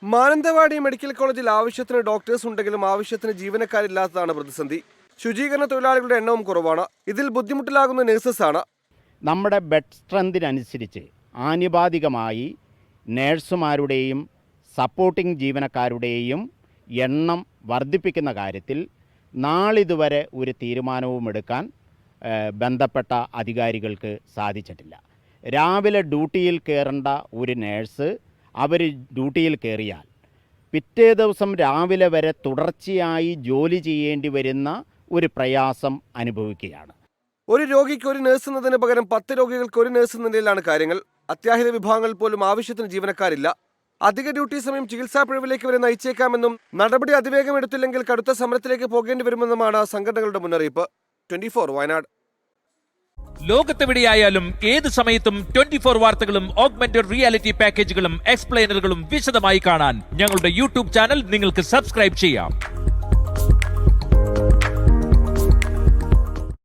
Mananthavady medical കോളേജിൽ ആവശ്യത്തിന് doctors ഉണ്ടെങ്കിലും ആവശ്യത്തിന് ജീവനക്കാരില്ലാത്തതാണ് പ്രതിസന്ധി. ശുചീകരണ തൊഴിലാളികളുടെ എണ്ണവും കുറവാണ്. ഇതിൽ ബുദ്ധിമുട്ടിലാകുന്ന നഴ്സസാണ്. നമ്മുടെ ബെഡ് സ്ട്രെങ്തിനനുസരിച്ച് ആനുപാതികമായി നേഴ്സുമാരുടെയും സപ്പോർട്ടിംഗ് ജീവനക്കാരുടെയും എണ്ണം വർദ്ധിപ്പിക്കുന്ന കാര്യത്തിൽ നാളിതുവരെ ഒരു തീരുമാനവും എടുക്കാൻ ബന്ധപ്പെട്ട അധികാരികൾക്ക് സാധിച്ചിട്ടില്ല. രാവിലെ ഡ്യൂട്ടിയിൽ കയറേണ്ട ഒരു നേഴ്സ് അവർ ഡ്യൂട്ടിയിൽ കയറിയാൽ പിറ്റേ ദിവസം രാവിലെ വരെ തുടർച്ചയായി ജോലി ചെയ്യേണ്ടി വരുന്ന ഒരു പ്രയാസം അനുഭവിക്കുകയാണ്. ഒരു രോഗിക്ക് ഒരു നേഴ്സ് എന്നതിന് പകരം 10 രോഗികൾക്ക് ഒരു നേഴ്സ് എന്ന നിലയിലാണ് കാര്യങ്ങൾ. അത്യാഹിത വിഭാഗങ്ങളിൽ പോലും ആവശ്യത്തിന് ജീവനക്കാരില്ല. അധിക ഡ്യൂട്ടി സമയം ചികിത്സാ പിഴവിലേക്ക് വരെ നയിച്ചേക്കാമെന്നും നടപടി അതിവേഗം എടുത്തില്ലെങ്കിൽ കടുത്ത സമരത്തിലേക്ക് പോകേണ്ടി വരുമെന്നുമാണ് സംഘടനകളുടെ മുന്നറിയിപ്പ്. 24 വയനാട്. ലോകത്തെവിടെയായാലും ഏത് സമയത്തും 24 വാർത്തകളും ഓഗ്മെന്റഡ് റിയാലിറ്റി പാക്കേജുകളും എക്സ്പ്ലെയിനറുകളും വിശദമായി കാണാൻ ഞങ്ങളുടെ യൂട്യൂബ് ചാനൽ നിങ്ങൾക്ക് സബ്സ്ക്രൈബ് ചെയ്യാം.